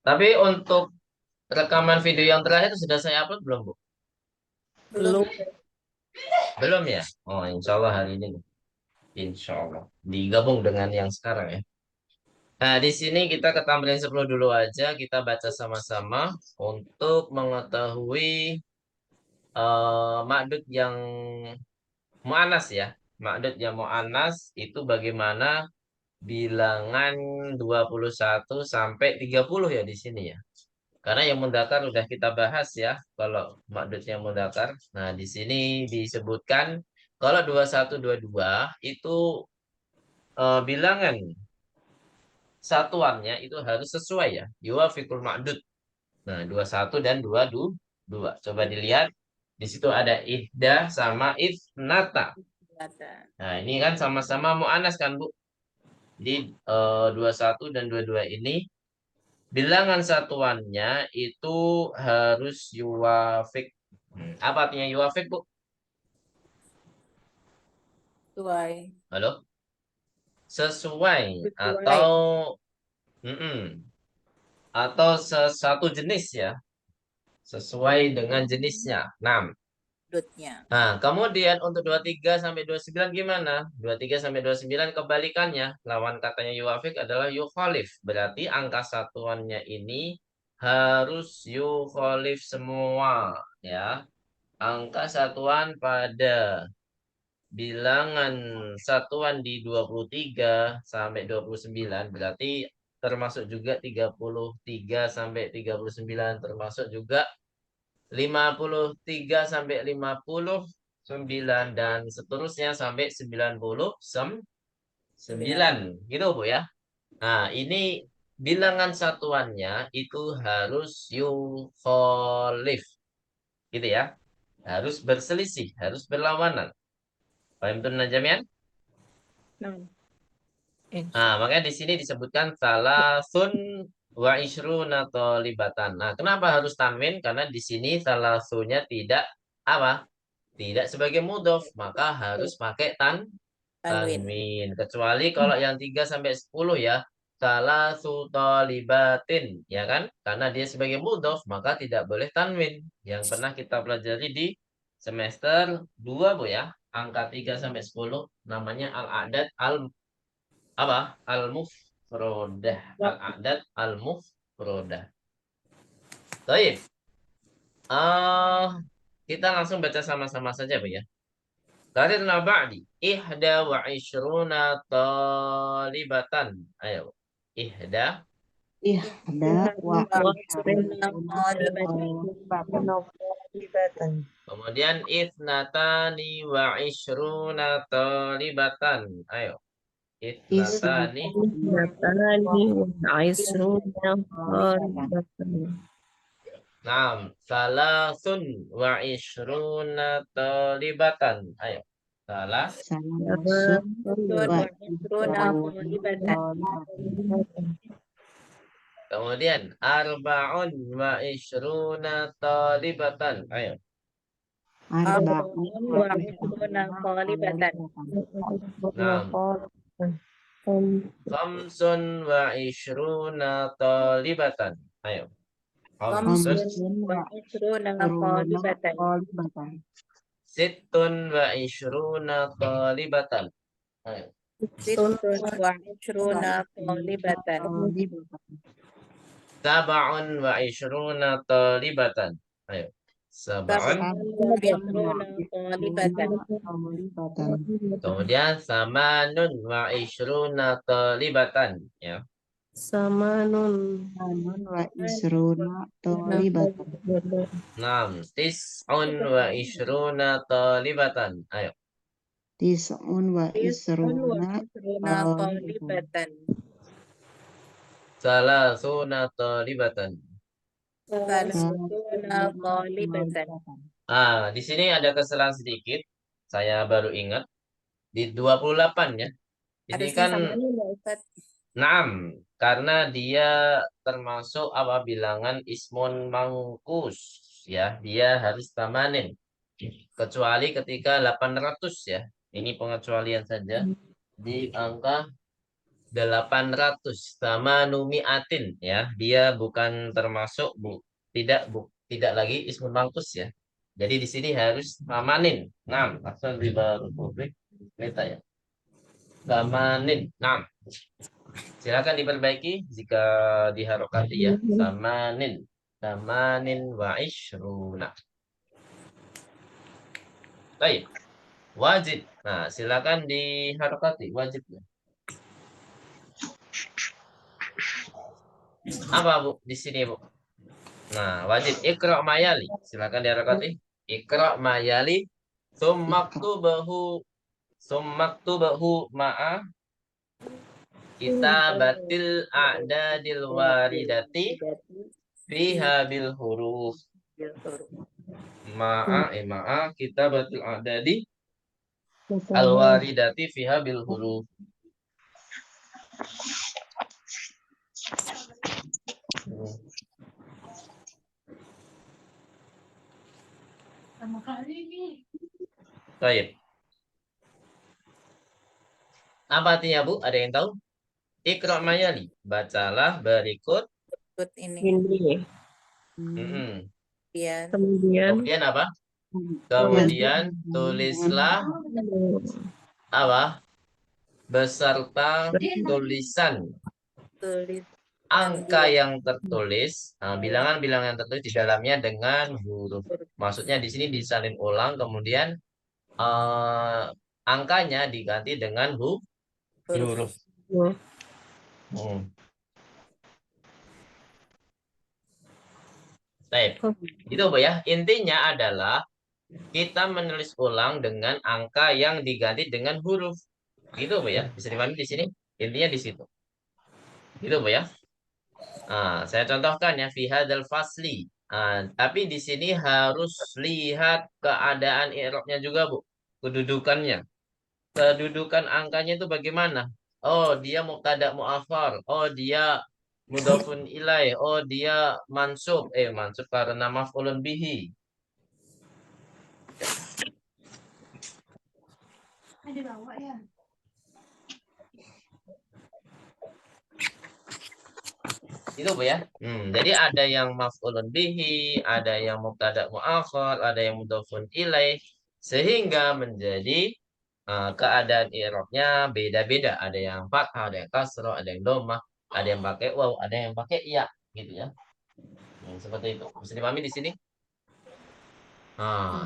Tapi untuk rekaman video yang terakhir sudah saya upload belum, Bu? Belum. Belum ya? Oh, insya Allah hari ini. Insya Allah. Digabung dengan yang sekarang ya. Nah, di sini kita ke tamrin 10 dulu aja. Kita baca sama-sama untuk mengetahui makdud yang mu'anas ya. Makdud yang mu'anas itu bagaimana bilangan 21 sampai 30 ya di sini ya. Karena yang mudzakkar udah kita bahas ya, kalau makdudnya mudzakkar. Nah, di sini disebutkan kalau 21 22 itu bilangan satuannya itu harus sesuai ya. Yuwafiqul ma'dud. Nah, 21 dan 22. Coba dilihat di situ ada ihda sama ithnata. Nah, ini kan sama-sama mu'anas kan, Bu? Jadi 21 dan 22 ini bilangan satuannya itu harus yuwafik. Apa artinya yuwafik, Bu? Sesuai. Halo? Sesuai Sesuai. atau atau satu jenis ya. Sesuai dengan jenisnya. 6. Dotnya. Nah, kemudian untuk 23 sampai 29 gimana? 23 sampai 29 kebalikannya. Lawan katanya yuwafik adalah yukholif. Berarti angka satuannya ini harus yukholif semua ya. Angka satuan pada bilangan satuan di 23 sampai 29 berarti termasuk juga 33 sampai 39 termasuk juga 53 sampai 59 dan seterusnya sampai 99 9. gitu Bu ya. Nah, ini bilangan satuannya itu harus yukholif gitu ya. Harus berselisih, harus berlawanan. Paham tuh Najamian? Nah, Nah, insya. makanya di sini disebutkan salasun wa ishruna tolibatan. Nah, kenapa harus tanwin? Karena di sini salasunya tidak apa? Tidak sebagai mudhof, maka harus pakai Tanwin. tanwin. Kecuali kalau yang 3 sampai 10 ya, salasu tolibatin, ya kan? Karena dia sebagai mudhof, maka tidak boleh tanwin. Yang pernah kita pelajari di semester 2 Bu ya. Angka 3 sampai 10 namanya al-a'dad apa? Al-mufrodah. Al-a'dad al-mufrodah. Baik. Kita langsung baca sama-sama saja, Bu ya. Karirna ba'di. Ihda wa ishruna talibatan. Ayo. Ihda. Ihda wa ishruna talibatan. Kemudian ithnatani wa ishruna talibatan. Ayo. Ithnatani. Isnatani wa ishruna Talibatan. talibatan. Naam. Salasun wa ishruna talibatan. Ayo. Salah. Salasun wa Isruna talibatan. ishruna Kemudian arba'un wa ishruna talibatan. Ayo. arba'un Arba'un wa wa isruna ishruna talibatan. Naam. Khamsun wa ishruna talibatan. Ayo. Khamsun. Khamsun wa isruna talibatan. talibatan. Sittun wa ishruna talibatan. Ayo. Sittun wa isruna talibatan. Sab'un wa ishruna talibatan. Ayo. Sab'un. Sab'un wa isruna talibatan. Kemudian samanun wa ishruna talibatan. Ya. Samanun wa ishruna talibatan. Naam. Tis'un wa ishruna talibatan. Ayo. Tis'un wa Tis'un wa ishruna isruna talibatan. talibatan. Salasuna talibatan. Salasuna talibatan. Di sini ada kesalahan sedikit. Saya baru ingat. Di 28 ya. Ini Harusnya kan sama ini Mbak Ustaz. naam. Karena dia termasuk apa bilangan ismun mangkus. Ya, dia harus tamanin. Kecuali ketika 800 ya. Ini pengecualian saja. Di angka 800 sama numiatin ya. Dia bukan termasuk tidak lagi ismun mangkus ya. Jadi di sini harus mamanin. Nam, asal di baru publik kita ya. Samanin. Nam. Silakan diperbaiki jika diharokati ya. Samanin. Samanin wa ishruna. Baik. Wajib. Nah, silakan diharokati wajibnya. Apa Bu di sini Bu? Nah, wajib ikra mayali. Silakan diharokati. Ikra mayali. Summaktubahu ma'a kitabatil a'dadil waridati fiha bil huruf. Ma'a kitabatil a'dadi al waridati fiha bil huruf. Baik. Apa artinya Bu? Ada yang tahu? Ikra mayali. Bacalah berikut. Ikut ini. Mm-mm. Kemudian Kemudian apa? Kemudian tulislah apa? Beserta tulisan tulis angka yang tertulis, bilangan-bilangan yang tertulis di dalamnya dengan huruf. Maksudnya di sini disalin ulang, kemudian angkanya diganti dengan huruf. Baik. Itu Bu ya. Intinya adalah kita menulis ulang dengan angka yang diganti dengan huruf. Gitu Bu ya. Bisa dipahami di sini? Intinya di situ. Gitu Bu ya. Nah, saya contohkan ya fi hadzal fasli. Tapi di sini harus lihat keadaan i'rabnya juga Bu. Kedudukannya. Kedudukan angkanya itu bagaimana? Oh, dia mubtada mu'akhar. Oh, dia mudhafun ilaih. Oh, dia mansub. Mansub karena maf'ulun bihi. Itu Bu ya. Jadi ada yang maf'ulun bihi, ada yang mubtada mu'akhar, ada yang mudhafun ilaih, sehingga menjadi keadaan i'rabnya beda-beda. Ada yang fathah, ada yang kasrah, ada yang dhammah, ada yang pakai waw, ada yang pakai ya, gitu ya. Seperti itu. Bisa dipahami di sini?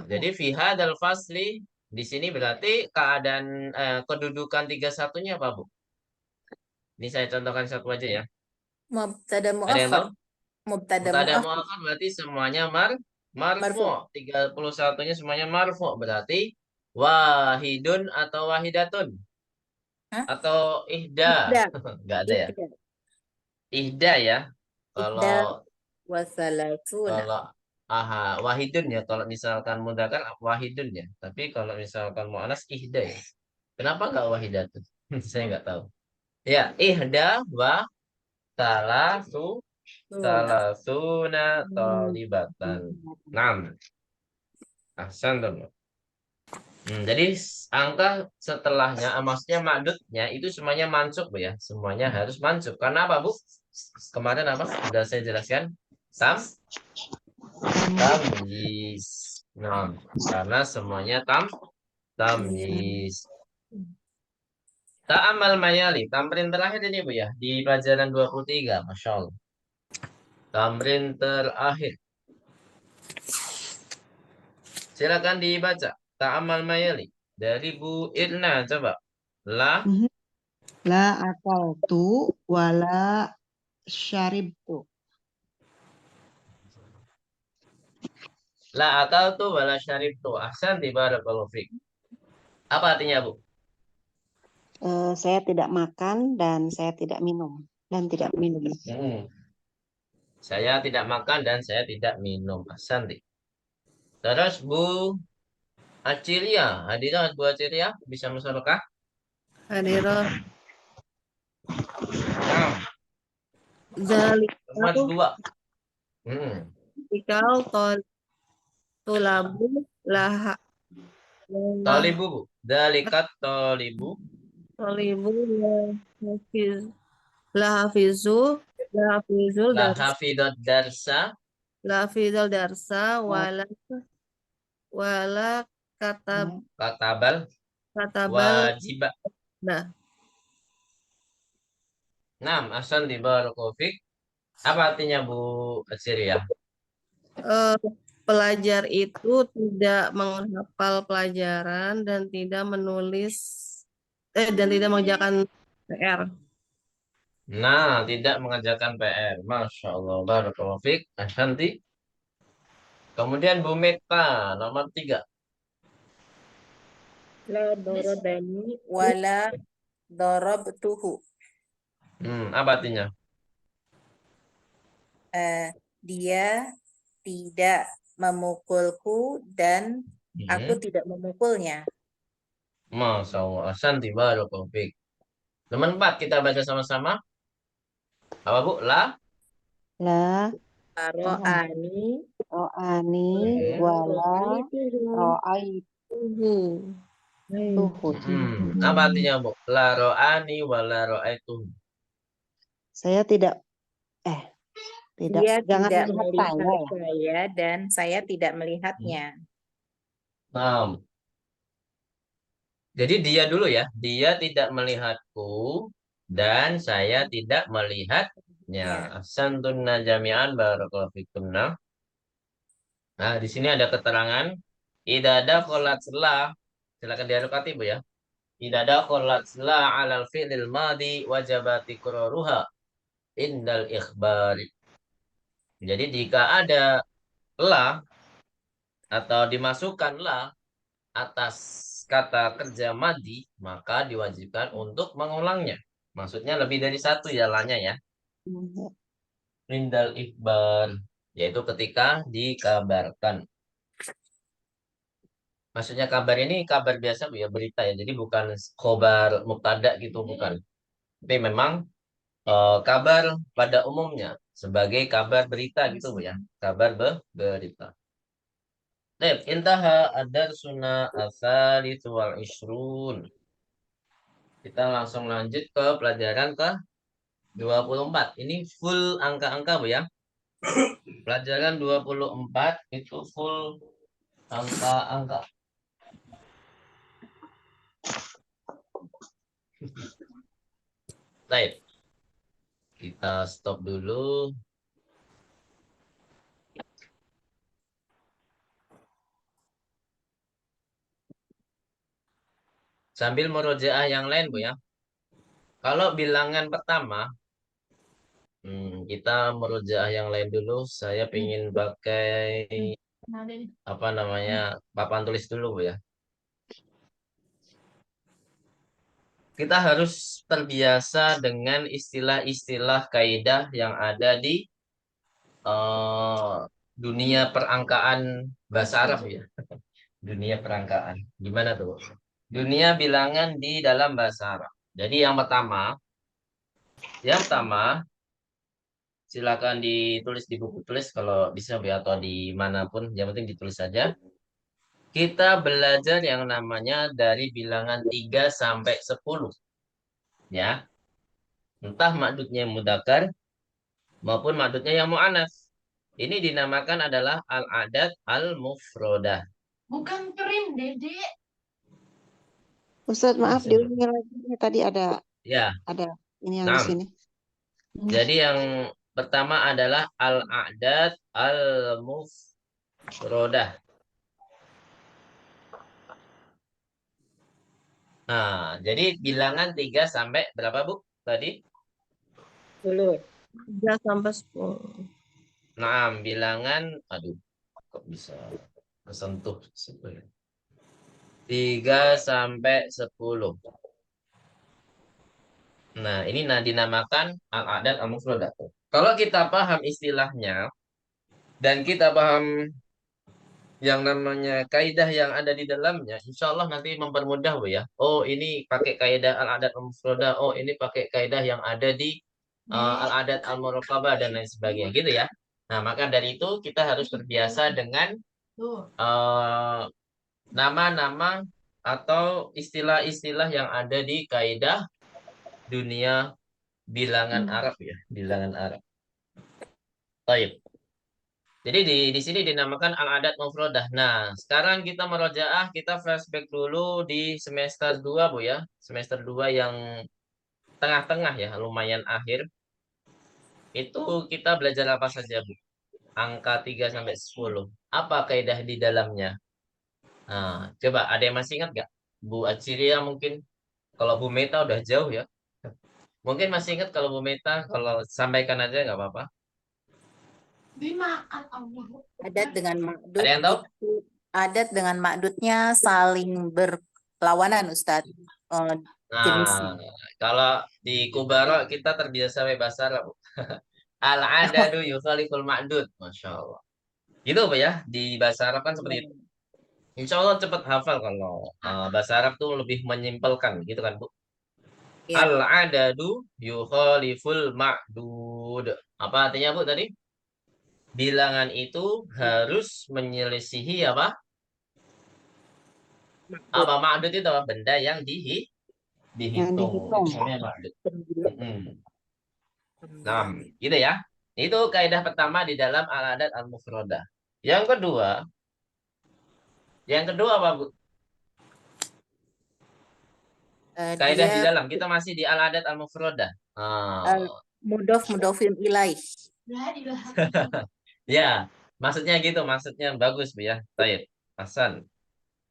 Jadi fi hadzal fasli di sini berarti keadaan kedudukan 31-nya apa Bu? Ini saya contohkan satu aja ya. mubtada Ada yang tahu? mu'akhar. Mubtada Mubtada mu'akhar. mu'akhar berarti semuanya marfu. Marfu. 31-nya semuanya marfu. Berarti wahidun atau wahidatun Hah? atau ihda. Ihda. Enggak ada ya. Ihda. Ihda ya. Ihda Kalau wasalatuna. wahidun ya. Kalau misalkan mudzakkar wahidun ya. Tapi kalau misalkan muannas ihda ya. Kenapa enggak wahidatun? Saya enggak tahu. Ya, ihda wa salasuna talibatan. 6. Ahsan dong. Jadi angka setelahnya, maksudnya ma'dudnya itu semuanya mansub Bu ya. Semuanya harus mansub. Karena apa Bu? Kemarin apa? Sudah saya jelaskan. Tamyiz. Nah, karena semuanya tamyiz. Ta'amal mayali. Tamrin terakhir ini Bu ya. Di pelajaran 23. Masya Allah. Tamrin terakhir. Silakan dibaca. Ta'amal mayali. Dari Bu Irna. Coba. La akaltu wala syaribtu. La akaltu wala syaribtu. Ahsanti barakallahu fiik. Apa artinya Bu? Saya tidak makan dan saya tidak minum. Dan tidak minum. Saya tidak makan dan saya tidak minum. Ahsanti. Terus Bu Acilia. Hadirah Bu Acilia. Bisa musyarakah? Hadirah. Nah. Cuma dua. Ikal tulabu laha. Talibu Bu. Dalikat talibu. Tolibul hafiz. La hafizu. La hafizul La dars. hafidot darsa. La hafizul darsa. Oh, Wala ya. Katabal. katabal. Wajibah. Nah, Nah, asal di Barakovik. Apa artinya Bu Syria? eh, pelajar itu tidak menghafal pelajaran dan tidak menulis dan tidak mengerjakan PR. Nah, tidak mengerjakan PR. Masya Allah. Barakovik. Ashanti. Kemudian Bu Meta, nomor 3. La dorobani wala dorobtuhu. Apa artinya? Dia tidak memukulku dan aku Hmm. tidak memukulnya. Masya Allah. Ashanti. Barakovik. Nomor 4 kita baca sama-sama. Apa Bu? La. La Ro'ani ro'ani Hmm. wala ro'aituhu. Apa artinya Bu? La ro'ani wa la ro'aitu. Saya tidak tidak Dia jangan tidak lihat melihat saya ya. saya dan saya tidak melihatnya. Nah, jadi dia dulu ya. Dia tidak melihatku dan saya tidak melihatnya. Ya. Ahsantunna jami'an barakallahu fikunna. Nah, di sini ada keterangan idada kholat selah. Silakan diadukati Bu ya. Idada kholat selah alal fi'lil madi wajabati quraruha indal ikhbari. Jadi jika ada la atau dimasukkanlah atas kata kerja madi, maka diwajibkan untuk mengulangnya. Maksudnya lebih dari satu ya lanya ya. Rindal ikhbar, yaitu ketika dikabarkan. Maksudnya kabar ini kabar biasa Bu ya, berita ya. Jadi bukan khobar mubtada gitu, bukan. Tapi memang kabar pada umumnya sebagai kabar berita gitu Bu ya. Kabar berita. Baik, intaha ad-darsuna ats-tsalits wal 'ishrun. Kita langsung lanjut ke pelajaran ke 24. Ini full angka-angka Bu ya. Pelajaran 24 itu full angka-angka. Baik, kita stop dulu. Sambil merojaah yang lain Bu ya. Kalau bilangan pertama, kita merojaah yang lain dulu. Saya ingin pakai apa namanya papan tulis dulu Bu ya. Kita harus terbiasa dengan istilah-istilah kaidah yang ada di eh, dunia perangkaan bahasa Arab ya. Dunia perangkaan. Gimana tuh? Dunia bilangan di dalam bahasa Arab. Jadi yang pertama silakan ditulis di buku tulis kalau bisa ya, atau dimanapun. Yang penting ditulis saja. Kita belajar yang namanya dari bilangan 3 sampai 10. Ya. Entah maksudnya yang mudzakkar maupun maksudnya yang mu'anats. Ini dinamakan adalah al-adat al-mufrodah. Bukan krim, Dede. Ustaz, maaf Bisa. diulangi lagi. Ini tadi Ya, ada ini yang di nah. sini. Jadi yang pertama adalah al-adat al-mufrodah. Nah, jadi bilangan 3 sampai berapa, Bu? Tadi? 10. 3 sampai 10. Nah, bilangan, aduh, kok bisa kesentuh. 3 sampai 10. Nah, ini dinamakan al-adat al-mufrodah. Kalau kita paham istilahnya, dan kita paham yang namanya kaidah yang ada di dalamnya, insya Allah nanti mempermudah Bu ya. Oh, ini pakai kaidah al-adat al-mufrodah. Oh, ini pakai kaidah yang ada di al-adat al-muraqabah dan lain sebagainya gitu ya. Nah, maka dari itu kita harus terbiasa dengan Tuh. eh, nama-nama atau istilah-istilah yang ada di kaidah dunia bilangan Arab ya, bilangan Arab. Baik. Jadi di sini dinamakan al-adat mufradah. Nah, sekarang kita merojaah, kita flashback dulu di semester 2 Bu ya. Semester 2 yang tengah-tengah ya, lumayan akhir. Itu kita belajar apa saja, Bu? Angka 3 sampai 10. Apa kaidah di dalamnya? Nah, coba ada yang masih ingat nggak? Bu Acilia mungkin, kalau Bu Meta udah jauh ya. Mungkin masih ingat kalau Bu Meta, kalau sampaikan aja nggak apa-apa. Dimakan Allah. Adat dengan makdud Ada yang tahu? itu adat dengan makdudnya saling berlawanan, Ustadz. Nah, Jenisnya. kalau di Kubaro kita terbiasa bahasa Arab. Al-adadu yukhaliful ma'dud. Masya Allah. Gitu Bu ya, di bahasa Arab kan seperti itu. Insya Allah cepat hafal kalau bahasa Arab tuh lebih menyimpelkan gitu kan Bu. Ya, Al-adadu yukhaliful ma'dud. Apa artinya Bu tadi? Bilangan itu harus menyelisihi apa? makdud. Apa ma'dud itu apa? Benda yang Yang dihitung. dihitung. Itu namanya ma'dud. Sembilan. Nah, gitu ya. Itu kaidah pertama di dalam al-adat al-mufradah. Yang kedua apa Bu? Kaidah di Dia dalam kita masih di al-adat al-mufradah. mudofin ilaih. La ilaha Ya, maksudnya gitu, maksudnya bagus Bu ya. Baik, Hasan.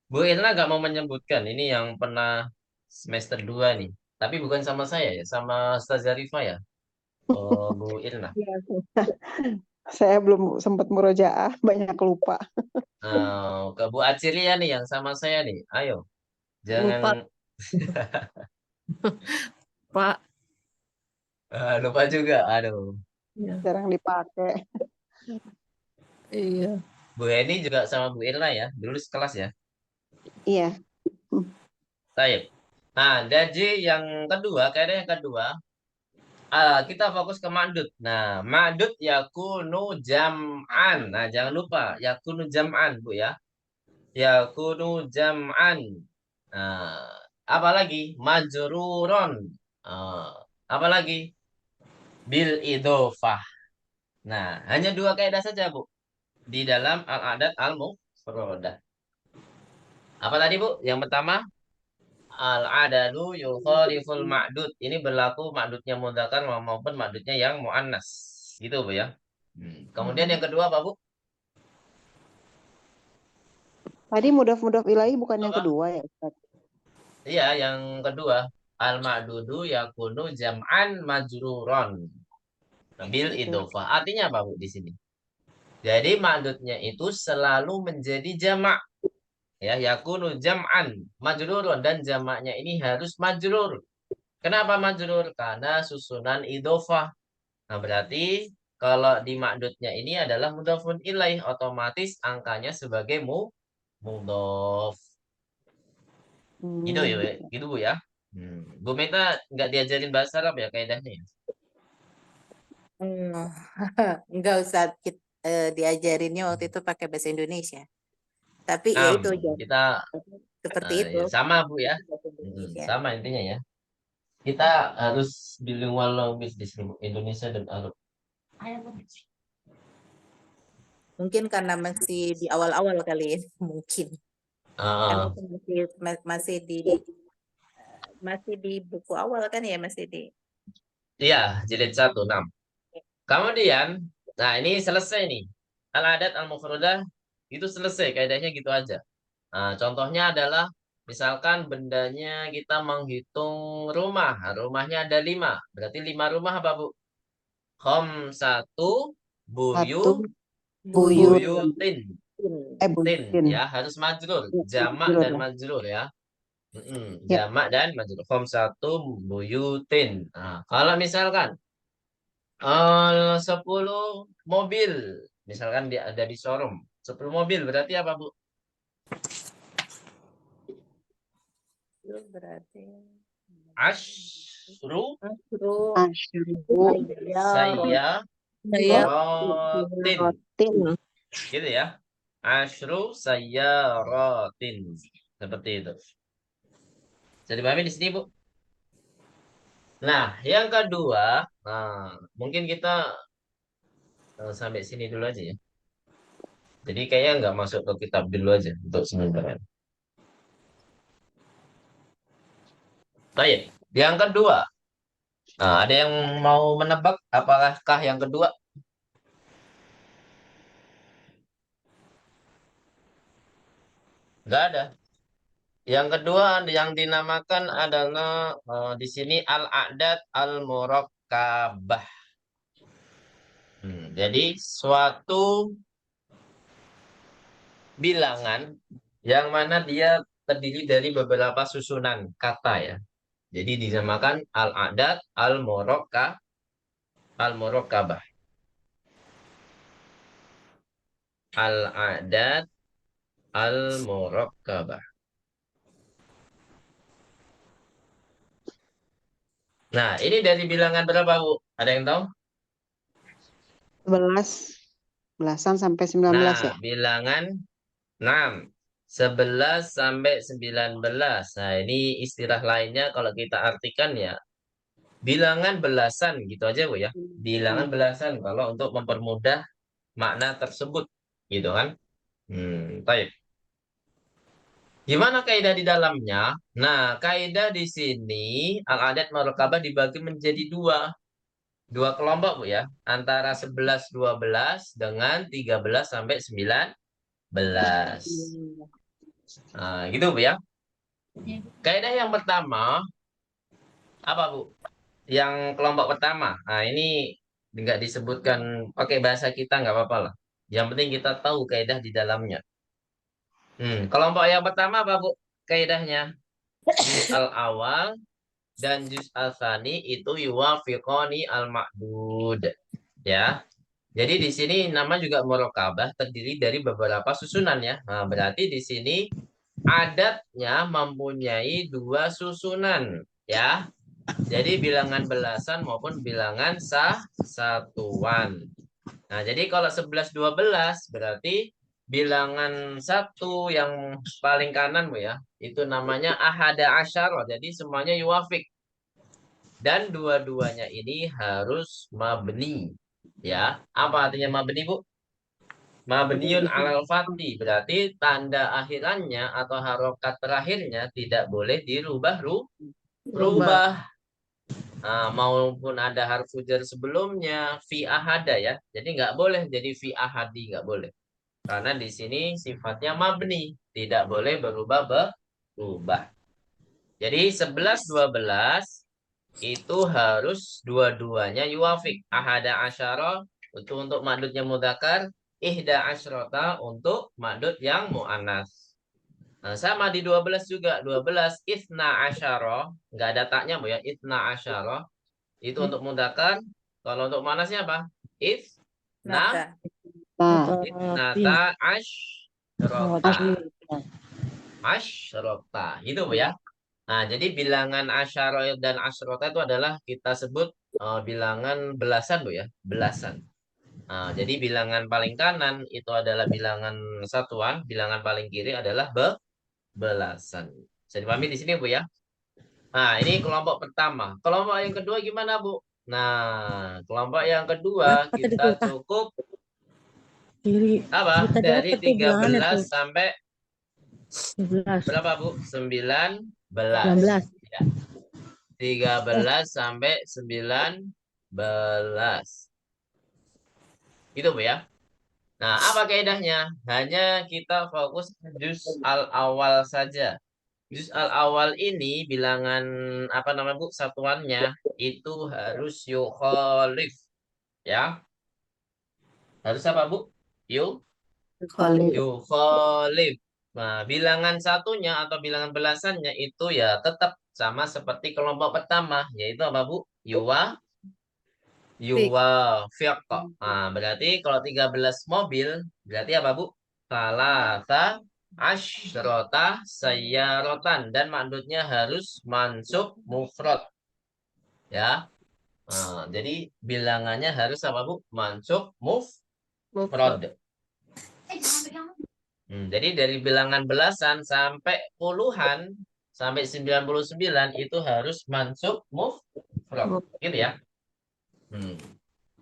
Bu Irna nggak mau menyebutkan ini yang pernah semester 2 nih. Tapi bukan sama saya ya, sama Ustaz Zarifah ya. Oh, Bu Irna. Iya, saya belum sempat murojaah, banyak lupa. Ke Bu Acilia nih yang sama saya nih. Ayo, jangan Lupa, Pak. lupa juga. Aduh. Ya, Jarang dipakai. iya. Bu Heni juga sama Bu Irna ya, dulu sekelas ya. Iya. Baik. Nah, jadi yang kedua, kaidah yang kedua, kita fokus ke ma'dud. Nah, ma'dud yakunu jam'an. Nah, jangan lupa yakunu jam'an, Bu ya. Yakunu jam'an. Nah, apalagi majruron. Uh, apalagi bil idofah. Nah, hanya dua kaidah saja, Bu, di dalam al-adat al-mufradah. Apa tadi, Bu? Yang pertama, al-adadu yukhaliful ma'dud. Ini berlaku ma'dudnya mudzakkar maupun ma'dudnya yang muannas. Gitu, Bu ya. Kemudian yang kedua apa, Bu? Tadi mudaf-mudaf ilahi bukan yang Apa? kedua ya, Ustaz? Iya, yang kedua, al-ma'dudu yakunu jam'an majruron. Bil idofah. Artinya apa, Bu, di sini? Jadi ma'dudnya itu selalu menjadi jamak. Ya, yakunu jam'an majrurun, dan jamaknya ini harus majrur. Kenapa majrur? Karena susunan idofah. Nah, berarti kalau di ma'dudnya ini adalah mudhafun ilaih, otomatis angkanya sebagai mudhof. Gitu ya, gitu Bu ya. Bu Meta nggak diajarin bahasa Arab ya kaidahnya ya? Enggak usah diajarinnya waktu itu pakai bahasa Indonesia. Tapi ya itu aja. Kita Seperti itu. ya, sama Bu ya. Bahasa Indonesia. Sama intinya ya. Kita harus bilingual language di sini, Indonesia dan Arab. Mungkin karena masih di awal-awal kali ya, mungkin. Karena Ah, itu masih di buku awal kan ya, masih di. iya, jilid 1, 6. Kemudian, nah ini selesai nih. Al-adat al-mufradah itu selesai, kaidahnya gitu aja. Nah, contohnya adalah misalkan bendanya kita menghitung rumah. Nah, rumahnya ada 5. Berarti 5 rumah apa, Bu? Satu Satu Buyut. buyutin. Tin buyutin. ya, harus majrur. Jamak Majrur dan ya. majrur ya. Ya. Jamak dan majrur. Satu buyutin. Nah, kalau misalkan 10 mobil. Misalkan dia ada di showroom. 10 mobil berarti apa, Bu? Berarti. Asyru Asyru saya Saya rotin. rotin. Gitu ya. Asyru saya rotin. Seperti itu. Bisa dipahami di sini, Bu? Nah, yang kedua, mungkin kita sampai sini dulu aja ya. Jadi kayaknya nggak masuk ke kitab dulu aja untuk sementara. Baik, yang kedua. Nah, ada yang mau menebak apakah yang kedua? Nggak ada. Yang kedua yang dinamakan adalah di sini al-a'dad al-murakkabah. Jadi suatu bilangan yang mana dia terdiri dari beberapa susunan kata ya. Jadi dinamakan al-a'dad al-murakkabah. Al-a'dad al-murakkabah. Nah, ini dari bilangan berapa, Bu? Ada yang tahu? 11 belasan sampai 19 ya. Nah, bilangan 6, 11 sampai 19. Nah, ini istilah lainnya kalau kita artikan ya, bilangan belasan gitu aja, Bu ya. Bilangan belasan kalau untuk mempermudah makna tersebut, gitu kan? Baik. Gimana kaidah di dalamnya? Nah, kaidah di sini al-adat murakabah dibagi menjadi dua kelompok, Bu ya. Antara 11 12 dengan 13 sampai 19. Nah, gitu, Bu ya. Kaidah yang pertama apa, Bu? Yang kelompok pertama. Nah, ini nggak disebutkan pakai bahasa kita nggak apa-apa lah. Yang penting kita tahu kaidah di dalamnya. Kelompok yang pertama apa, Bu? Kaidahnya juz al-awal dan juz al-tsani itu yuwafiqani al-ma'dud. Ya. Jadi di sini nama juga murokabah terdiri dari beberapa susunan ya. Nah, berarti di sini adatnya mempunyai dua susunan ya. Jadi bilangan belasan maupun bilangan satuan. Nah, jadi kalau 11 12 berarti bilangan satu yang paling kanan, Bu ya. Itu namanya ahada asyara. Jadi semuanya yuwafik. Dan dua-duanya ini harus mabni. Ya, apa artinya mabni, Bu? Mabniun alal fathi. Berarti tanda akhirannya atau harokat terakhirnya tidak boleh rubah. Nah, maupun ada harfu jar sebelumnya fi ahada ya. Jadi nggak boleh jadi fi ahadi, nggak boleh. Karena di sini sifatnya mabni, tidak boleh berubah. Jadi 11 12 itu harus dua-duanya yuwafik. Ahada asyara itu untuk madudnya mudzakkar, ihda asyrota untuk madud yang mu'annas. Nah, sama di 12 juga. 12 ithna asyara, nggak ada taknya, Bu ya. Ithna asyara itu untuk mudzakkar. Kalau untuk muannasnya apa? Ithna Nah, ithnata asyrota. Asyrota. Gitu, Bu ya. Nah, jadi bilangan asyara dan asyrota itu adalah kita sebut bilangan belasan, Bu ya. Belasan. Nah, jadi bilangan paling kanan itu adalah bilangan satuan, bilangan paling kiri adalah belasan. Bisa dipahami di sini, Bu ya? Nah, ini kelompok pertama. Kelompok yang kedua gimana, Bu? Nah, kelompok yang kedua kita cukup apa? Dari 13 sampai 11. berapa, Bu? 19. Ya. 13 sampai 19. Gitu, Bu ya. Nah, apa kaidahnya? Hanya kita fokus juz al-awal saja. Juz al-awal ini bilangan apa namanya, Bu? Satuannya itu harus yukholif. Ya. Harus apa, Bu? Khalid. Yukholif. Nah, bilangan satunya atau bilangan belasannya itu ya tetap sama seperti kelompok pertama, yaitu apa, Bu? Yuwafiq. Nah, berarti kalau 13 mobil, berarti apa, Bu? Salasa asyrota sayyarotan. Dan maksudnya harus mansub mufrad. Ya. Nah, jadi bilangannya harus apa, Bu? Mansub mufrad. Jadi dari bilangan belasan sampai puluhan, sampai 99 itu harus mansub mufrad. Gitu ya.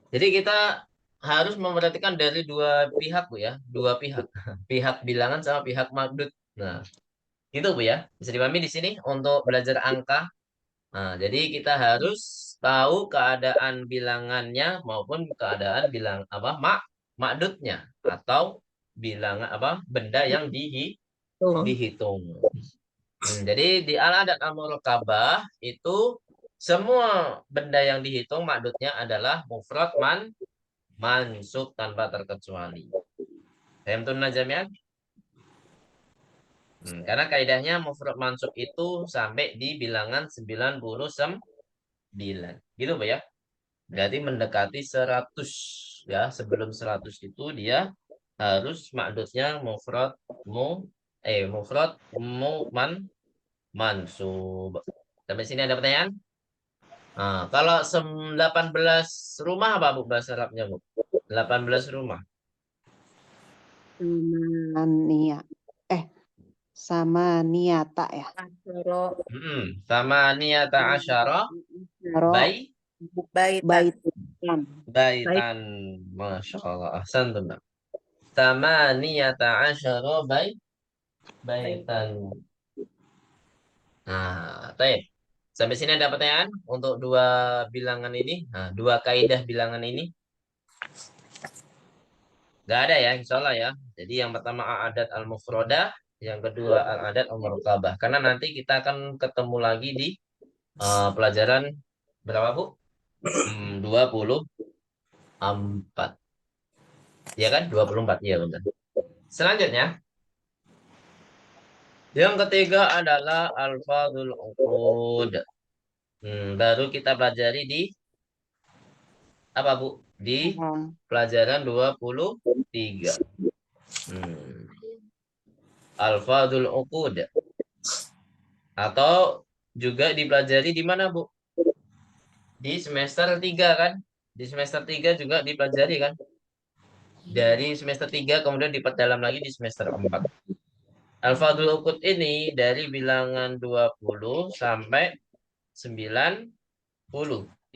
Jadi kita harus memperhatikan dari dua pihak, Bu ya. Dua pihak. Pihak bilangan sama pihak madud. Nah, itu Bu ya. Bisa dipahami di sini untuk belajar angka. Nah, jadi kita harus tahu keadaan bilangannya maupun keadaan bilang apa makdudnya atau bilangan apa benda yang dihitung. Jadi di al-adat al-murakabah itu semua benda yang dihitung makdudnya adalah mufrad mansub tanpa terkecuali. Paham tuh Najamian? Karena kaidahnya mufrad mansub itu sampai di bilangan 99. Gitu Pak ya. Berarti mendekati 100 ya. Sebelum 100 itu dia harus makdudnya mufrad mansub. Sampai sini ada pertanyaan? Nah, kalau 18 rumah apa Bu bahasa Arabnya Bu? 18 rumah. Sama sama niata ya. Asyara Sama niyata asyara Ro baitan. baitan. Masya Allah. Ahsantum. Sama niyata asyara baitan. Nah, baik. Sampai sini ada pertanyaan untuk dua bilangan ini. Nah, dua kaidah bilangan ini. Gak ada ya, insya Allah ya. Jadi yang pertama al-adat al-mufrodah, yang kedua al-adat al-murukabah. Karena nanti kita akan ketemu lagi di pelajaran berapa Bu? 24. Ya kan? 24, ya benar. Selanjutnya, yang ketiga adalah alfadul uqud. Baru kita pelajari di apa Bu? Di pelajaran 23. Alfadul uqud. Atau juga dipelajari di mana Bu? Di semester 3 kan? Di semester 3 juga dipelajari kan? Dari semester 3 kemudian diperdalam lagi di semester 4. Alfadul uqud ini dari bilangan 20 sampai 90.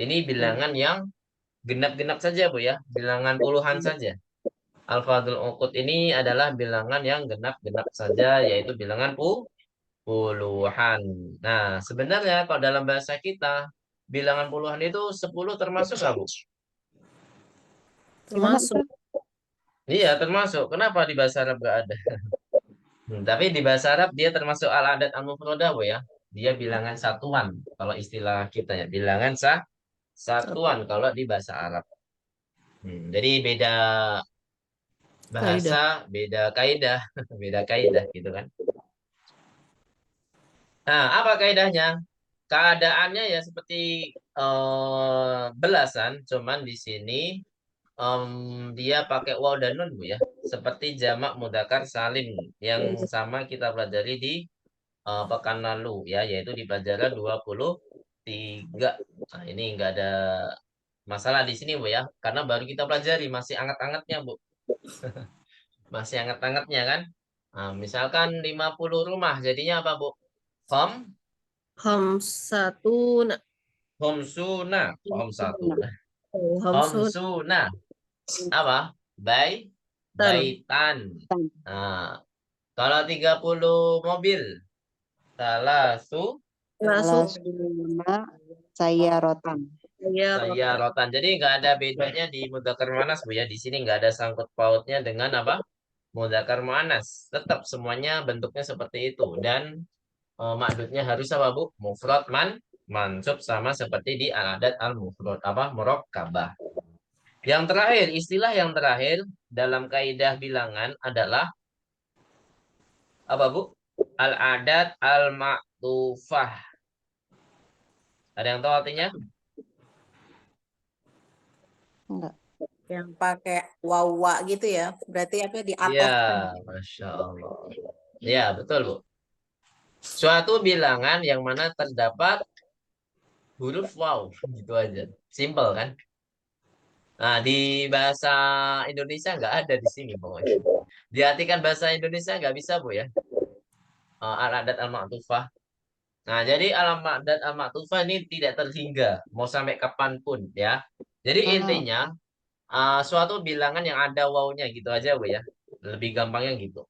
Ini bilangan yang genap-genap saja Bu ya. Bilangan puluhan saja. Alfadul uqud ini adalah bilangan yang genap-genap saja, yaitu bilangan puluhan. Nah, sebenarnya kalau dalam bahasa kita, bilangan puluhan itu 10 termasuk nggak Bu? Termasuk. Iya, termasuk. Kenapa di bahasa Arab nggak ada? Tapi di bahasa Arab dia termasuk al-adat al-mufradah Bu ya. Dia bilangan satuan. Kalau istilah kita ya, bilangan satuan kalau di bahasa Arab. Jadi beda bahasa, beda kaidah, beda kaidah gitu kan. Nah, apa kaidahnya? Keadaannya ya seperti belasan, cuman di sini dia pakai waw dan nun Bu ya. Seperti jamak mudzakkar salim yang sama kita pelajari di pekan lalu ya, yaitu di pelajaran 23. Nah, ini enggak ada masalah di sini Bu ya, karena baru kita pelajari masih anget-angetnya Bu. Masih anget-angetnya kan? Nah, misalkan 50 rumah jadinya apa Bu? Hamsatuna. Homsuna. Hamsun. Homsuna. Apa? Baitan. Nah, kalau 30 mobil. Saya rotan. Jadi nggak ada bedanya di mudzakkar muannats Bu ya. Di sini nggak ada sangkut pautnya dengan apa? Mudzakkar muannats. Tetap semuanya bentuknya seperti itu dan makdudnya harus apa Bu? Mufrad mansub sama seperti di al-adat al-mufrad murakkabah. Yang terakhir, istilah yang terakhir dalam kaidah bilangan adalah apa Bu? Al-adat al-ma'tufah. Ada yang tahu artinya? Enggak. Yang pakai wawa gitu ya. Berarti apa di atas. Ya, Masya Allah. Ya, betul Bu. Suatu bilangan yang mana terdapat huruf waw. Gitu aja. Simple kan? Nah, di bahasa Indonesia nggak ada di sini pokoknya. Diartikan bahasa Indonesia nggak bisa Bu ya. Al-adat al-ma'tufah. Nah, jadi al-ma'dad al-ma'tufah ini tidak terhingga, mau sampai kapanpun ya. Jadi Ah, intinya suatu bilangan yang ada wawunya gitu aja Bu ya. Lebih gampangnya gitu.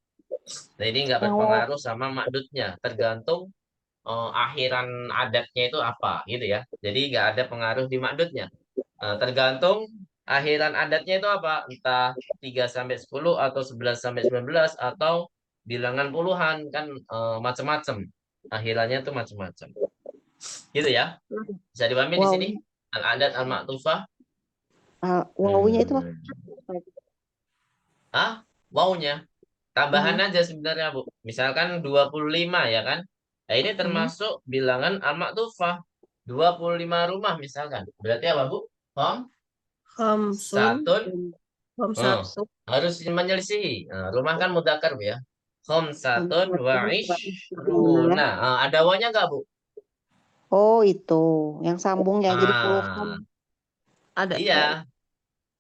Nah, ini nggak yang wow, berpengaruh sama makdudnya, tergantung akhiran adatnya itu apa gitu ya. Jadi nggak ada pengaruh di makdudnya. Tergantung akhiran adatnya itu apa, entah 3 sampai 10 atau 11 sampai 19 atau bilangan puluhan kan macam-macam. Akhirannya tuh macam-macam. Gitu ya. Bisa dipahami di wow, sini? Al-adat al-ma'tufah. wownya itu Hmm. maksudnya. Wownya. Tambahan Mhm, aja sebenarnya, Bu. Misalkan 25 ya kan? Nah, ini mhm. termasuk bilangan al-ma'tufah. 25 rumah misalkan. Berarti apa, Bu? Khamsun. Satun. Oh, Khamsatun. harus menyelisihi. Nah, rumah kan mudzakkar, Bu ya. Khamsatun wa Nah, ishruna. Ada wawnya nggak, Bu? oh itu yang sambung ya jadi puluhan. Ada. Iya.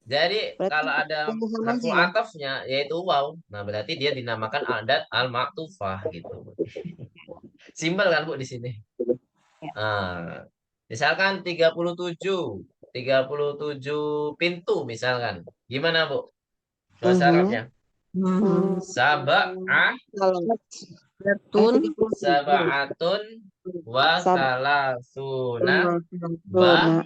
Jadi Berarti kalau ada puluhan aja harful ya. atofnya yaitu waw, nah berarti dia dinamakan adat al-ma'tufah gitu. Simpel kan Bu di sini. Ya. Nah, misalkan 37 pintu misalkan. Gimana Bu? Bahasa Mhm. Arabnya. Hmm, Sab'ah, kalau Satun. 37. sab'atun wa Sab salasuna ba Nah,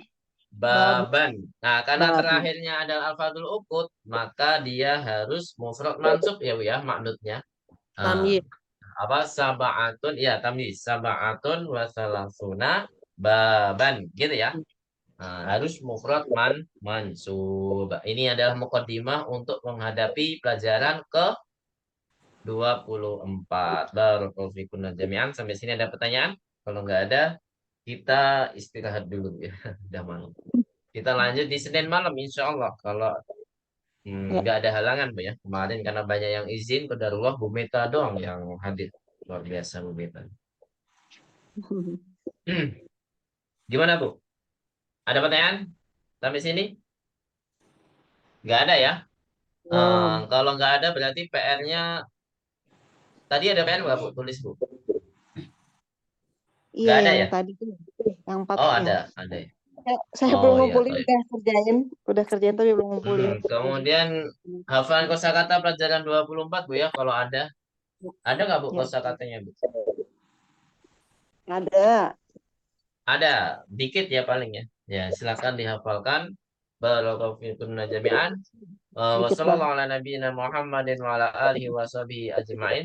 Bab. baban. Nah, karena bab. terakhirnya adalah alfatul ukut, maka dia harus mufrad mansub ya Bu ya, maknutnya. Nah, Tamyiz. apa sab'atun ya tamyiz sab'atun wa salasuna baban gitu ya. Nah, harus mufrad mansub. Ini adalah muqaddimah untuk menghadapi pelajaran ke 24. Barakallahu fikum jami'an. Sampai sini ada pertanyaan? Kalau nggak ada, kita istirahat dulu ya. Udah malam. Kita lanjut di Senin malam insya Allah. Kalau Ya. nggak ada halangan Bu ya. Kemarin karena banyak yang izin, qadarullah Bu Meta doang yang hadir. Luar biasa Bu Meta. Gimana Bu? Ada pertanyaan sampai sini? Nggak ada ya? Belum. Kalau nggak ada berarti PR-nya tadi ada PR nggak Bu? Tulis Bu. Iya Nggak ada yang ya? tadi tuh, yang Oh empatnya. ada ya. Saya Oh belum iya, ngumpulin, toh. udah kerjain tapi belum ngumpulin. Kemudian hafalan kosakata pelajaran 24 Bu ya kalau ada. Ada nggak Bu Ya, kosakatanya Bu? ada. Ada, dikit ya paling ya. Ya, silakan dihafalkan. Barakallahu fikum jami'an. Dikit banget. Wassallallahu ala nabiyyina Muhammadin wa ala alihi wa sahbihi ajma'in.